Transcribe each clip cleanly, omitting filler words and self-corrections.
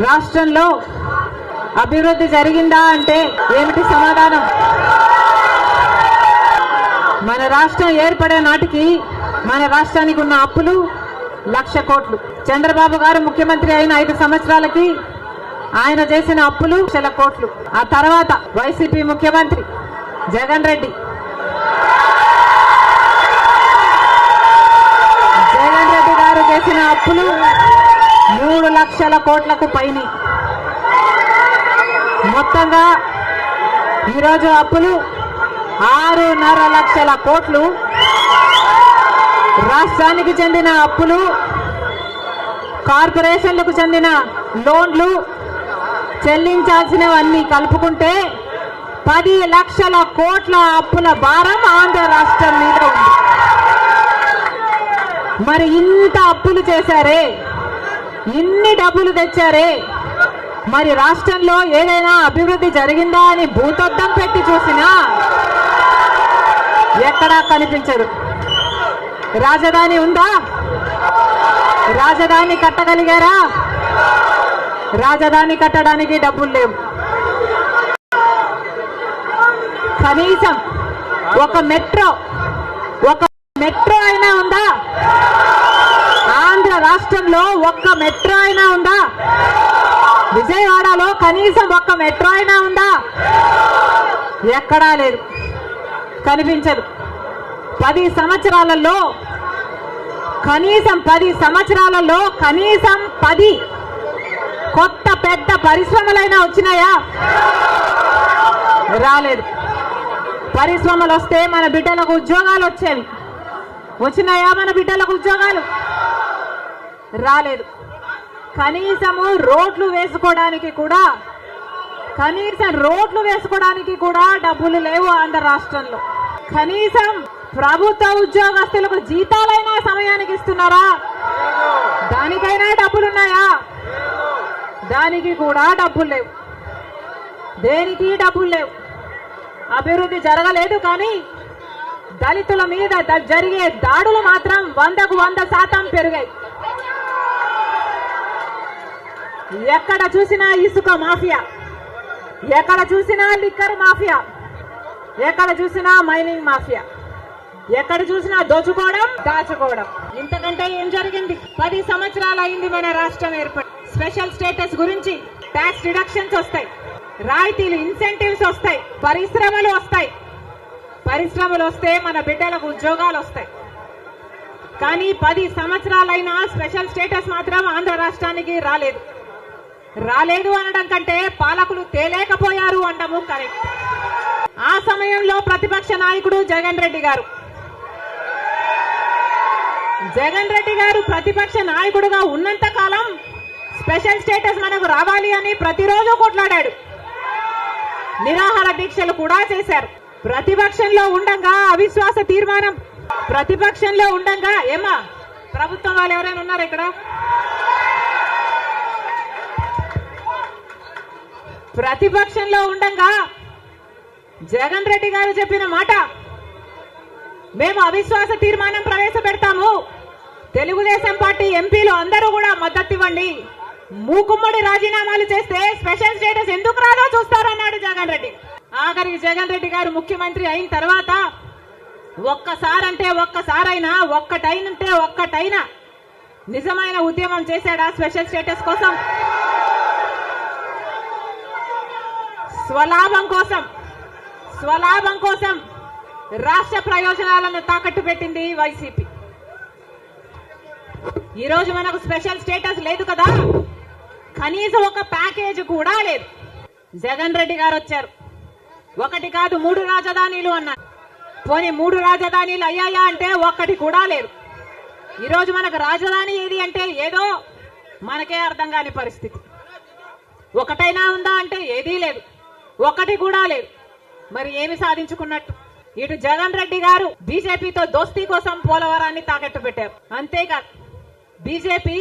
రాష్ట్రంలో అభివృద్ధి జరిగిందా అంటే ఏమిటి సమాధానం? మన రాష్ట్రం ఏర్పడే నాటికి మన రాష్ట్రానికి ఉన్న అప్పులు 1,00,000 కోట్లు. చంద్రబాబు గారు ముఖ్యమంత్రి అయిన 5 సంవత్సరాలకి ఆయన చేసిన అప్పులు 1,00,000 కోట్లు. ఆ తర్వాత వైసీపీ ముఖ్యమంత్రి జగన్ రెడ్డి గారు చేసిన అప్పులు 3,00,000 కోట్లకు పైన. మొత్తంగా ఈరోజు అప్పులు 6.5 లక్షల కోట్లు. రాష్ట్రానికి చెందిన అప్పులు, కార్పొరేషన్లకు చెందిన లోన్లు చెల్లించాల్సినవన్నీ కలుపుకుంటే 10 లక్షల కోట్ల అప్పుల భారం ఆంధ్ర రాష్ట్రం మీద ఉంది. మరి ఇంత అప్పులు చేశారే, ఇన్ని డబ్బులు తెచ్చారే, మరి రాష్ట్రంలో ఏదైనా అభివృద్ధి జరిగిందా అని భూతద్దం పెట్టి చూసినా ఎక్కడా కనిపించదు. రాజధాని ఉందా? రాజధాని కట్టగలిగారా? రాజధాని కట్టడానికి డబ్బులు లేవు. కనీసం ఒక మెట్రో అయినా ఉందా? ఆంధ్ర రాష్ట్రంలో ఒక్క మెట్రో అయినా ఉందా? విజయవాడలో కనీసం ఒక్క మెట్రో అయినా ఉందా? ఎక్కడా లేదు, కనిపించదు. 10 సంవత్సరాలలో కనీసం 10 కొత్త పెద్ద పరిశ్రమలైనా వచ్చినాయా? రాలేదు. పరిశ్రమలు వస్తే మన బిడ్డలకు ఉద్యోగాలు వచ్చేవి. వచ్చినాయా మన బిడ్డలకు ఉద్యోగాలు? రాలేదు. కనీసం రోడ్లు వేసుకోవడానికి కూడా డబ్బులు లేవు ఆంధ్ర రాష్ట్రంలో. కనీసం ప్రభుత్వ ఉద్యోగస్తులకు జీతాలైనా సమయానికి ఇస్తున్నారా? దానికైనా డబ్బులున్నాయా? దానికి కూడా డబ్బులు లేవు. దేనికి డబ్బులు లేవు. అభివృద్ధి జరగలేదు. కానీ దళితుల మీద జరిగే దాడులు మాత్రం 100కు 100% పెరిగాయి. ఎక్కడ చూసినా ఇసుక మాఫియా, ఎక్కడ చూసినా లిక్కర్ మాఫియా, ఎక్కడ చూసినా మైనింగ్ మాఫియా, ఎక్కడ చూసినా దోచుకోవడం, దాచుకోవడం. ఇంతకంటే ఏం జరిగింది? 10 సంవత్సరాలు అయింది మన రాష్ట్రం ఏర్పడి. స్పెషల్ స్టేటస్ గురించి ట్యాక్స్ డిడక్షన్స్ వస్తాయి, రాయితీలు, ఇన్సెంటివ్స్ వస్తాయి, పరిశ్రమలు వస్తాయి. పరిశ్రమలు వస్తే మన బిడ్డలకు ఉద్యోగాలు వస్తాయి. కానీ 10 సంవత్సరాలైనా స్పెషల్ స్టేటస్ మాత్రం ఆంధ్ర రాష్ట్రానికి రాలేదు అనడం కంటే పాలకులు తేలేకపోయారు అనడము కరెక్ట్. ఆ సమయంలో ప్రతిపక్ష నాయకుడు జగన్ రెడ్డి గారు ప్రతిపక్ష నాయకుడుగా ఉన్నంత కాలం స్పెషల్ స్టేటస్ మనకు రావాలి అని ప్రతిరోజు కొట్లాడాడు. నిరాహార దీక్షలు కూడా చేశారు. ప్రతిపక్షంలో ఉండంగా అవిశ్వాస తీర్మానం, ప్రతిపక్షంలో ఉండంగా ఏమా ప్రభుత్వం వాళ్ళు ఎవరైనా ఉన్నారు ఇక్కడ? ప్రతిపక్షంలో ఉండంగా జగన్ రెడ్డి గారు చెప్పిన మాట, మేము అవిశ్వాస తీర్మానం ప్రవేశపెడతాము, తెలుగుదేశం పార్టీ ఎంపీలు అందరూ కూడా మద్దతు ఇవ్వండి, మూకుమ్మడి రాజీనామాలు చేస్తే స్పెషల్ స్టేటస్ ఎందుకు రాదో చూస్తారన్నాడు జగన్ రెడ్డి. ఆఖరికి జగన్ రెడ్డి గారు ముఖ్యమంత్రి అయిన తర్వాత ఒక్కటైనా నిజమైన ఉద్యమం చేశాడా స్పెషల్ స్టేటస్ కోసం? స్వలాభం కోసం రాష్ట్ర ప్రయోజనాలను తాకట్టు పెట్టింది వైసీపీ. ఈరోజు మనకు స్పెషల్ స్టేటస్ లేదు కదా, కనీసం ఒక ప్యాకేజ్ కూడా లేదు. జగన్ రెడ్డి గారు వచ్చారు, 1 కాదు 3 రాజధానిలు అన్నారు. పోనీ 3 రాజధానిలు అయ్యాయా అంటే ఒక్కటి కూడా లేదు. ఈరోజు మనకు రాజధాని ఏది అంటే ఏదో మనకే అర్థం కాని పరిస్థితి. ఒకటైనా ఉందా అంటే ఏదీ లేదు, ఒక్కటి కూడా లేదు. మరి ఏమి సాధించుకున్నట్టు? ఇటు జగన్ రెడ్డి గారు బీజేపీతో దోస్తీ కోసం పోలవరాన్ని తాకట్టు పెట్టారు. అంతేకాదు బీజేపీ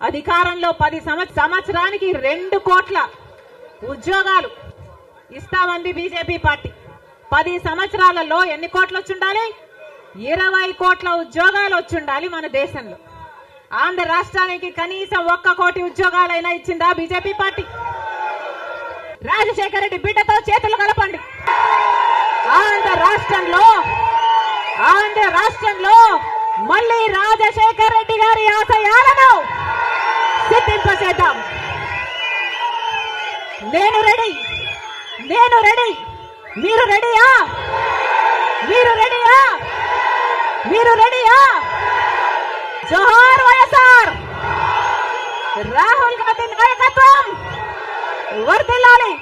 అధికారంలో 10 సంవత్సరానికి 2 కోట్ల ఉద్యోగాలు ఇస్తామంది బీజేపీ పార్టీ. 10 సంవత్సరాలలో ఎన్ని కోట్లు వచ్చుండాలి? 20 కోట్ల ఉద్యోగాలు వచ్చుండాలి మన దేశంలో. ఆంధ్ర రాష్ట్రానికి కనీసం 1 కోటి ఉద్యోగాలైనా ఇచ్చిందా బీజేపీ పార్టీ? రాజశేఖర రెడ్డి బిడ్డతో చేతులు కలపండి. ఆంధ్ర రాష్ట్రంలో మళ్ళీ రాజశేఖర రెడ్డి గారి ఆశయాలను సిద్ధింపచేద్దాం. నేను రెడీ. మీరు రెడీయా? జోహార్ వైఎస్ఆర్. రాహుల్ గాంధీ నాయకత్వం వర్ధిల్లాలి.